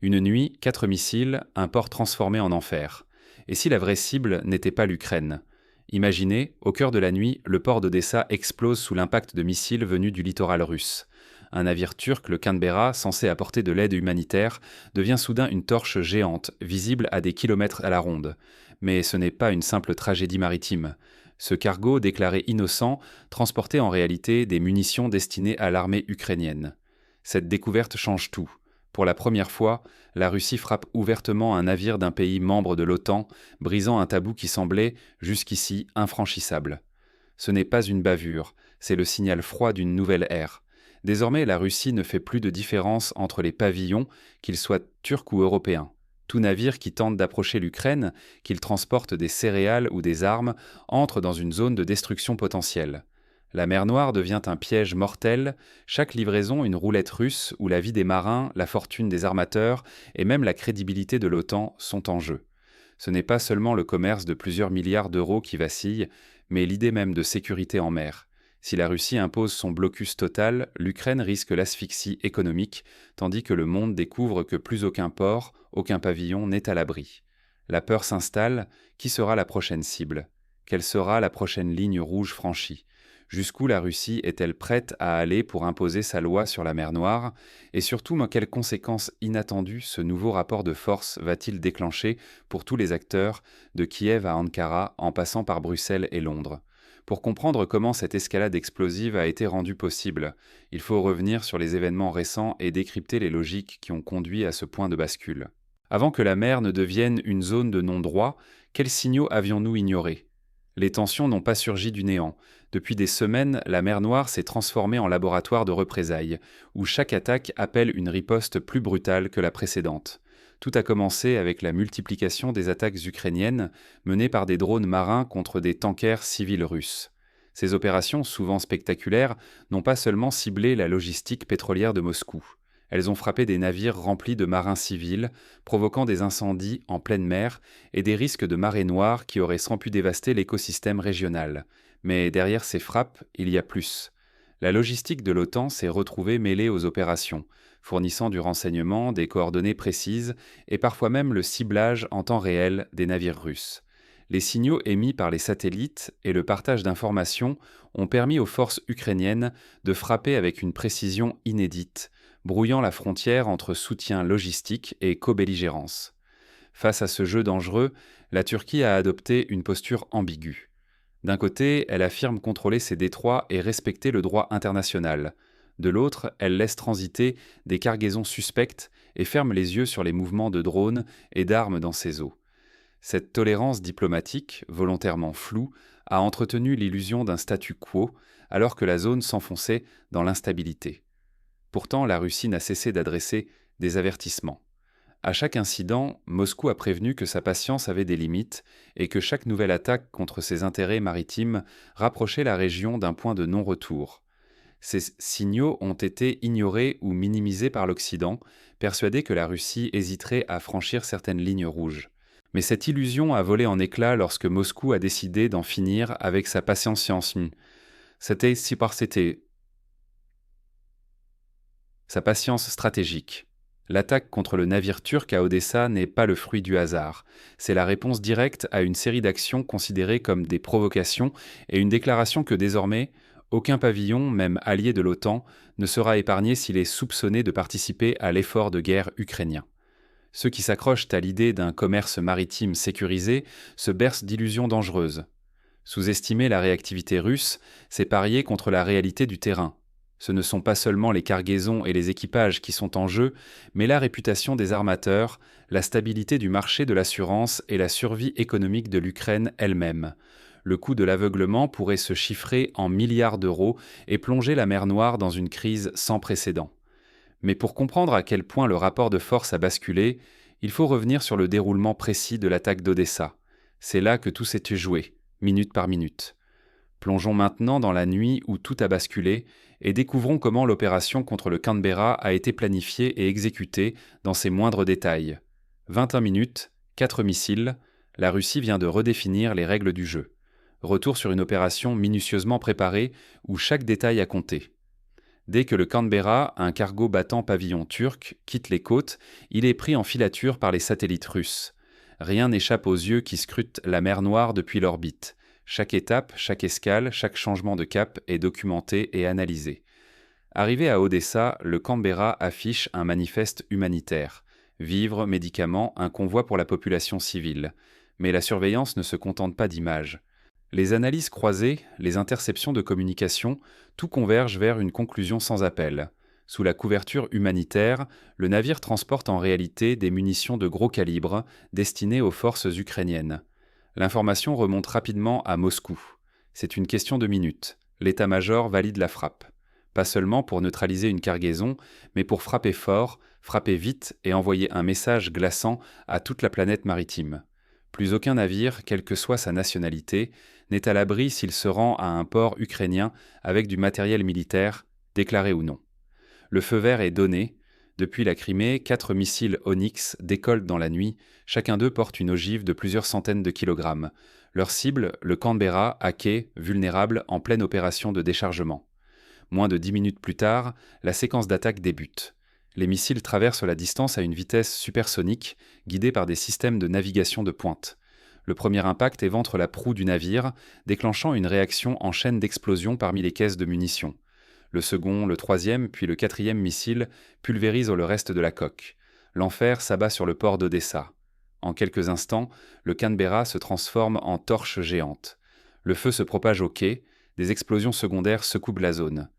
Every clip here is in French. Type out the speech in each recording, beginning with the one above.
Une nuit, 4 missiles, un port transformé en enfer. Et si la vraie cible n'était pas l'Ukraine? Imaginez, au cœur de la nuit, le port d'Odessa explose sous l'impact de missiles venus du littoral russe. Un navire turc, le Canberra, censé apporter de l'aide humanitaire, devient soudain une torche géante, visible à des kilomètres à la ronde. Mais ce n'est pas une simple tragédie maritime. Ce cargo, déclaré innocent, transportait en réalité des munitions destinées à l'armée ukrainienne. Cette découverte change tout. Pour la première fois, la Russie frappe ouvertement un navire d'un pays membre de l'OTAN, brisant un tabou qui semblait, jusqu'ici, infranchissable. Ce n'est pas une bavure, c'est le signal froid d'une nouvelle ère. Désormais, la Russie ne fait plus de différence entre les pavillons, qu'ils soient turcs ou européens. Tout navire qui tente d'approcher l'Ukraine, qu'il transporte des céréales ou des armes, entre dans une zone de destruction potentielle. La mer Noire devient un piège mortel, chaque livraison une roulette russe où la vie des marins, la fortune des armateurs et même la crédibilité de l'OTAN sont en jeu. Ce n'est pas seulement le commerce de plusieurs milliards d'euros qui vacille, mais l'idée même de sécurité en mer. Si la Russie impose son blocus total, l'Ukraine risque l'asphyxie économique, tandis que le monde découvre que plus aucun port, aucun pavillon n'est à l'abri. La peur s'installe, qui sera la prochaine cible? Quelle sera la prochaine ligne rouge franchie? Jusqu'où la Russie est-elle prête à aller pour imposer sa loi sur la mer Noire? Et surtout, quelles conséquences inattendues ce nouveau rapport de force va-t-il déclencher pour tous les acteurs, de Kiev à Ankara, en passant par Bruxelles et Londres? Pour comprendre comment cette escalade explosive a été rendue possible, il faut revenir sur les événements récents et décrypter les logiques qui ont conduit à ce point de bascule. Avant que la mer ne devienne une zone de non-droit, quels signaux avions-nous ignorés? Les tensions n'ont pas surgi du néant. Depuis des semaines, la mer Noire s'est transformée en laboratoire de représailles, où chaque attaque appelle une riposte plus brutale que la précédente. Tout a commencé avec la multiplication des attaques ukrainiennes menées par des drones marins contre des tankers civils russes. Ces opérations, souvent spectaculaires, n'ont pas seulement ciblé la logistique pétrolière de Moscou. Elles ont frappé des navires remplis de marins civils, provoquant des incendies en pleine mer et des risques de marée noire qui auraient sans pu dévaster l'écosystème régional. Mais derrière ces frappes, il y a plus. La logistique de l'OTAN s'est retrouvée mêlée aux opérations, fournissant du renseignement, des coordonnées précises et parfois même le ciblage en temps réel des navires russes. Les signaux émis par les satellites et le partage d'informations ont permis aux forces ukrainiennes de frapper avec une précision inédite, brouillant la frontière entre soutien logistique et co-belligérance. Face à ce jeu dangereux, la Turquie a adopté une posture ambiguë. D'un côté, elle affirme contrôler ses détroits et respecter le droit international. De l'autre, elle laisse transiter des cargaisons suspectes et ferme les yeux sur les mouvements de drones et d'armes dans ses eaux. Cette tolérance diplomatique, volontairement floue, a entretenu l'illusion d'un statu quo, alors que la zone s'enfonçait dans l'instabilité. Pourtant, la Russie n'a cessé d'adresser des avertissements. À chaque incident, Moscou a prévenu que sa patience avait des limites et que chaque nouvelle attaque contre ses intérêts maritimes rapprochait la région d'un point de non-retour. Ces signaux ont été ignorés ou minimisés par l'Occident, persuadé que la Russie hésiterait à franchir certaines lignes rouges. Mais cette illusion a volé en éclats lorsque Moscou a décidé d'en finir avec sa patience. C'était sa patience stratégique. L'attaque contre le navire turc à Odessa n'est pas le fruit du hasard. C'est la réponse directe à une série d'actions considérées comme des provocations et une déclaration que désormais, aucun pavillon, même allié de l'OTAN, ne sera épargné s'il est soupçonné de participer à l'effort de guerre ukrainien. Ceux qui s'accrochent à l'idée d'un commerce maritime sécurisé se bercent d'illusions dangereuses. Sous-estimer la réactivité russe, c'est parier contre la réalité du terrain. Ce ne sont pas seulement les cargaisons et les équipages qui sont en jeu, mais la réputation des armateurs, la stabilité du marché de l'assurance et la survie économique de l'Ukraine elle-même. Le coût de l'aveuglement pourrait se chiffrer en milliards d'euros et plonger la mer Noire dans une crise sans précédent. Mais pour comprendre à quel point le rapport de force a basculé, il faut revenir sur le déroulement précis de l'attaque d'Odessa. C'est là que tout s'est joué, minute par minute. Plongeons maintenant dans la nuit où tout a basculé et découvrons comment l'opération contre le Canberra a été planifiée et exécutée dans ses moindres détails. 21 minutes, 4 missiles, la Russie vient de redéfinir les règles du jeu. Retour sur une opération minutieusement préparée où chaque détail a compté. Dès que le Canberra, un cargo battant pavillon turc, quitte les côtes, il est pris en filature par les satellites russes. Rien n'échappe aux yeux qui scrutent la mer Noire depuis l'orbite. Chaque étape, chaque escale, chaque changement de cap est documenté et analysé. Arrivé à Odessa, le Canberra affiche un manifeste humanitaire. Vivres, médicaments, un convoi pour la population civile. Mais la surveillance ne se contente pas d'images. Les analyses croisées, les interceptions de communication, tout converge vers une conclusion sans appel. Sous la couverture humanitaire, le navire transporte en réalité des munitions de gros calibre destinées aux forces ukrainiennes. L'information remonte rapidement à Moscou. C'est une question de minutes. L'état-major valide la frappe. Pas seulement pour neutraliser une cargaison, mais pour frapper fort, frapper vite et envoyer un message glaçant à toute la planète maritime. Plus aucun navire, quelle que soit sa nationalité, n'est à l'abri s'il se rend à un port ukrainien avec du matériel militaire, déclaré ou non. Le feu vert est donné. Depuis la Crimée, 4 missiles Onyx décollent dans la nuit. Chacun d'eux porte une ogive de plusieurs centaines de kilogrammes. Leur cible, le Canberra, à quai, vulnérable, en pleine opération de déchargement. Moins de 10 minutes plus tard, la séquence d'attaque débute. Les missiles traversent la distance à une vitesse supersonique, guidés par des systèmes de navigation de pointe. Le premier impact éventre la proue du navire, déclenchant une réaction en chaîne d'explosion parmi les caisses de munitions. Le second, le troisième, puis le quatrième missile pulvérisent le reste de la coque. L'enfer s'abat sur le port d'Odessa. En quelques instants, le Canberra se transforme en torche géante. Le feu se propage au quai, des explosions secondaires secouent la zone.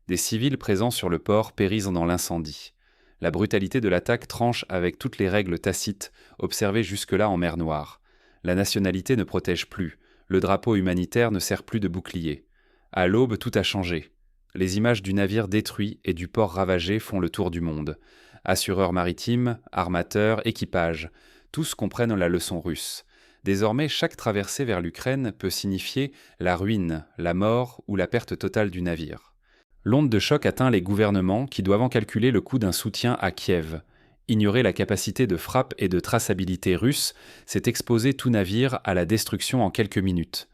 Des civils présents sur le port périssent dans l'incendie. La brutalité de l'attaque tranche avec toutes les règles tacites observées jusque-là en mer Noire. La nationalité ne protège plus, le drapeau humanitaire ne sert plus de bouclier. À l'aube, tout a changé. Les images du navire détruit et du port ravagé font le tour du monde. Assureurs maritimes, armateurs, équipages, tous comprennent la leçon russe. Désormais, chaque traversée vers l'Ukraine peut signifier la ruine, la mort ou la perte totale du navire. L'onde de choc atteint les gouvernements qui doivent en calculer le coût d'un soutien à Kiev. Ignorer la capacité de frappe et de traçabilité russe, c'est exposer tout navire à la destruction en quelques minutes.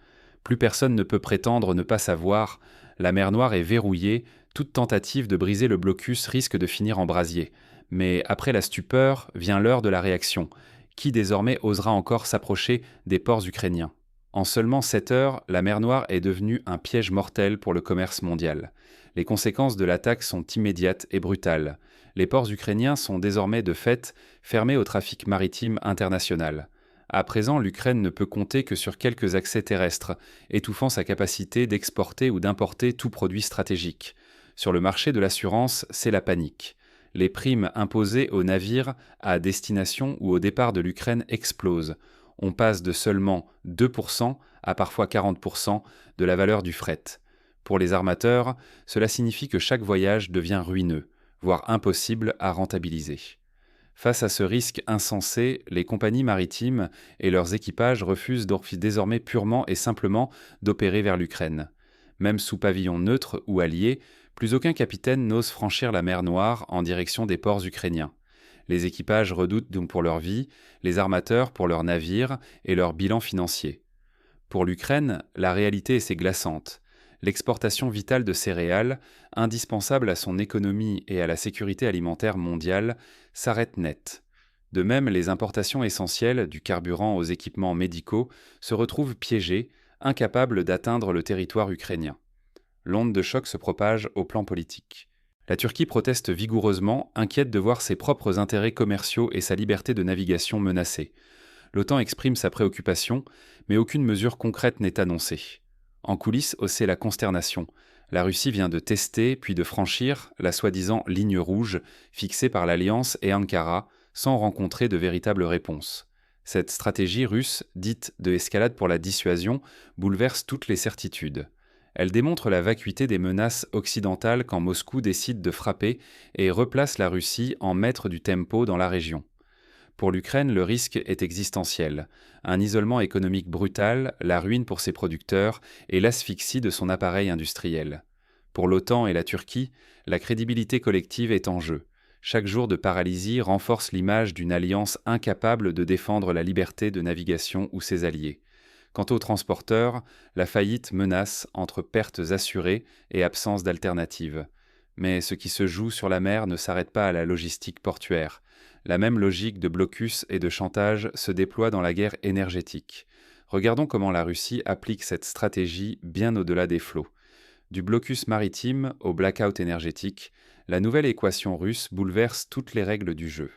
Plus personne ne peut prétendre ne pas savoir. La mer Noire est verrouillée, toute tentative de briser le blocus risque de finir en brasier. Mais après la stupeur, vient l'heure de la réaction. Qui désormais osera encore s'approcher des ports ukrainiens ? En seulement 7 heures, la mer Noire est devenue un piège mortel pour le commerce mondial. Les conséquences de l'attaque sont immédiates et brutales. Les ports ukrainiens sont désormais de fait fermés au trafic maritime international. À présent, l'Ukraine ne peut compter que sur quelques accès terrestres, étouffant sa capacité d'exporter ou d'importer tout produit stratégique. Sur le marché de l'assurance, c'est la panique. Les primes imposées aux navires à destination ou au départ de l'Ukraine explosent. On passe de seulement 2% à parfois 40% de la valeur du fret. Pour les armateurs, cela signifie que chaque voyage devient ruineux, voire impossible à rentabiliser. Face à ce risque insensé, les compagnies maritimes et leurs équipages refusent désormais purement et simplement d'opérer vers l'Ukraine. Même sous pavillon neutre ou allié, plus aucun capitaine n'ose franchir la mer Noire en direction des ports ukrainiens. Les équipages redoutent donc pour leur vie, les armateurs pour leurs navires et leur bilan financier. Pour l'Ukraine, la réalité est glaçante. L'exportation vitale de céréales, indispensable à son économie et à la sécurité alimentaire mondiale, s'arrête net. De même, les importations essentielles, du carburant aux équipements médicaux, se retrouvent piégées, incapables d'atteindre le territoire ukrainien. L'onde de choc se propage au plan politique. La Turquie proteste vigoureusement, inquiète de voir ses propres intérêts commerciaux et sa liberté de navigation menacés. L'OTAN exprime sa préoccupation, mais aucune mesure concrète n'est annoncée. En coulisses, c'est la consternation. La Russie vient de tester, puis de franchir, la soi-disant ligne rouge, fixée par l'Alliance et Ankara, sans rencontrer de véritable réponse. Cette stratégie russe, dite de escalade pour la dissuasion, bouleverse toutes les certitudes. Elle démontre la vacuité des menaces occidentales quand Moscou décide de frapper et replace la Russie en maître du tempo dans la région. Pour l'Ukraine, le risque est existentiel. Un isolement économique brutal, la ruine pour ses producteurs et l'asphyxie de son appareil industriel. Pour l'OTAN et la Turquie, la crédibilité collective est en jeu. Chaque jour de paralysie renforce l'image d'une alliance incapable de défendre la liberté de navigation ou ses alliés. Quant aux transporteurs, la faillite menace entre pertes assurées et absence d'alternative. Mais ce qui se joue sur la mer ne s'arrête pas à la logistique portuaire. La même logique de blocus et de chantage se déploie dans la guerre énergétique. Regardons comment la Russie applique cette stratégie bien au-delà des flots. Du blocus maritime au blackout énergétique, la nouvelle équation russe bouleverse toutes les règles du jeu.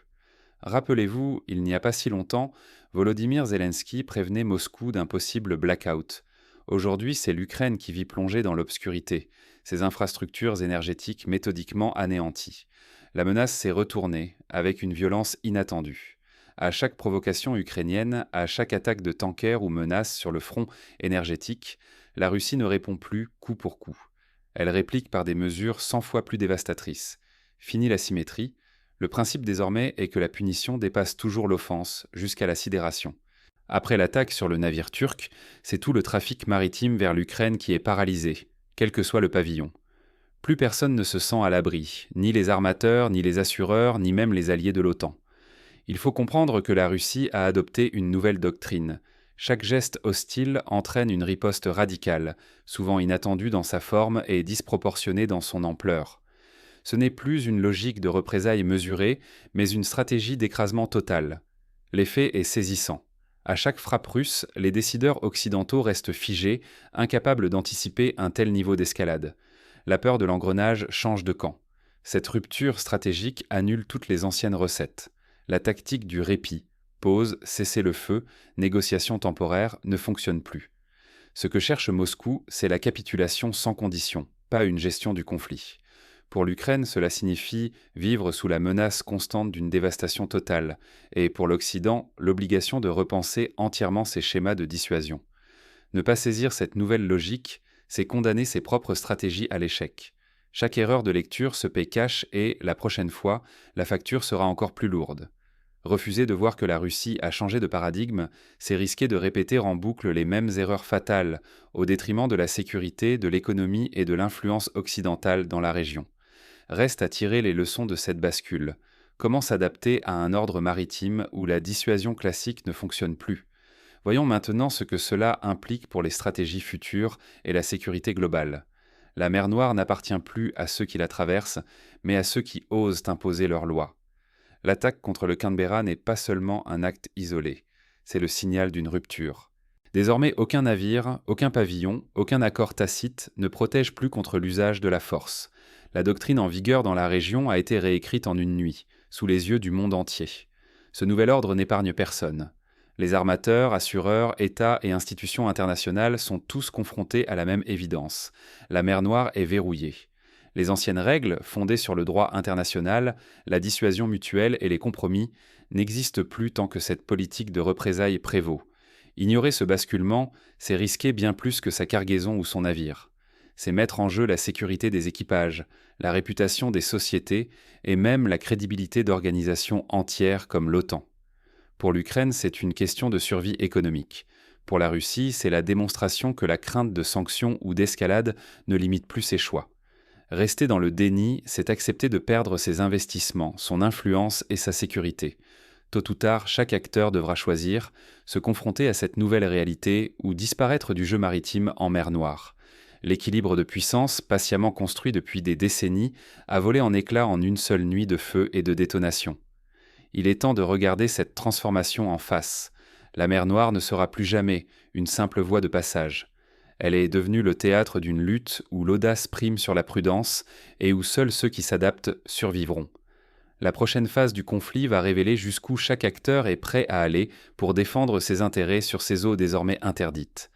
Rappelez-vous, il n'y a pas si longtemps, Volodymyr Zelensky prévenait Moscou d'un possible blackout. Aujourd'hui, c'est l'Ukraine qui vit plongée dans l'obscurité, ses infrastructures énergétiques méthodiquement anéanties. La menace s'est retournée, avec une violence inattendue. À chaque provocation ukrainienne, à chaque attaque de tankers ou menace sur le front énergétique, la Russie ne répond plus coup pour coup. Elle réplique par des mesures 100 fois plus dévastatrices. Fini la symétrie. Le principe désormais est que la punition dépasse toujours l'offense, jusqu'à la sidération. Après l'attaque sur le navire turc, c'est tout le trafic maritime vers l'Ukraine qui est paralysé, quel que soit le pavillon. Plus personne ne se sent à l'abri, ni les armateurs, ni les assureurs, ni même les alliés de l'OTAN. Il faut comprendre que la Russie a adopté une nouvelle doctrine. Chaque geste hostile entraîne une riposte radicale, souvent inattendue dans sa forme et disproportionnée dans son ampleur. Ce n'est plus une logique de représailles mesurée, mais une stratégie d'écrasement total. L'effet est saisissant. À chaque frappe russe, les décideurs occidentaux restent figés, incapables d'anticiper un tel niveau d'escalade. La peur de l'engrenage change de camp. Cette rupture stratégique annule toutes les anciennes recettes. La tactique du répit, pause, cessez-le-feu, négociation temporaire, ne fonctionne plus. Ce que cherche Moscou, c'est la capitulation sans condition, pas une gestion du conflit. Pour l'Ukraine, cela signifie vivre sous la menace constante d'une dévastation totale, et pour l'Occident, l'obligation de repenser entièrement ses schémas de dissuasion. Ne pas saisir cette nouvelle logique, c'est condamner ses propres stratégies à l'échec. Chaque erreur de lecture se paie cash et, la prochaine fois, la facture sera encore plus lourde. Refuser de voir que la Russie a changé de paradigme, c'est risquer de répéter en boucle les mêmes erreurs fatales, au détriment de la sécurité, de l'économie et de l'influence occidentale dans la région. Reste à tirer les leçons de cette bascule. Comment s'adapter à un ordre maritime où la dissuasion classique ne fonctionne plus? Voyons maintenant ce que cela implique pour les stratégies futures et la sécurité globale. La mer Noire n'appartient plus à ceux qui la traversent, mais à ceux qui osent imposer leurs lois. L'attaque contre le Canberra n'est pas seulement un acte isolé, c'est le signal d'une rupture. Désormais, aucun navire, aucun pavillon, aucun accord tacite ne protège plus contre l'usage de la force. La doctrine en vigueur dans la région a été réécrite en une nuit, sous les yeux du monde entier. Ce nouvel ordre n'épargne personne. Les armateurs, assureurs, États et institutions internationales sont tous confrontés à la même évidence. La mer Noire est verrouillée. Les anciennes règles, fondées sur le droit international, la dissuasion mutuelle et les compromis, n'existent plus tant que cette politique de représailles prévaut. Ignorer ce basculement, c'est risquer bien plus que sa cargaison ou son navire. C'est mettre en jeu la sécurité des équipages, la réputation des sociétés et même la crédibilité d'organisations entières comme l'OTAN. Pour l'Ukraine, c'est une question de survie économique. Pour la Russie, c'est la démonstration que la crainte de sanctions ou d'escalade ne limite plus ses choix. Rester dans le déni, c'est accepter de perdre ses investissements, son influence et sa sécurité. Tôt ou tard, chaque acteur devra choisir, se confronter à cette nouvelle réalité ou disparaître du jeu maritime en mer Noire. L'équilibre de puissance, patiemment construit depuis des décennies, a volé en éclats en une seule nuit de feu et de détonation. Il est temps de regarder cette transformation en face. La mer Noire ne sera plus jamais une simple voie de passage. Elle est devenue le théâtre d'une lutte où l'audace prime sur la prudence et où seuls ceux qui s'adaptent survivront. La prochaine phase du conflit va révéler jusqu'où chaque acteur est prêt à aller pour défendre ses intérêts sur ces eaux désormais interdites.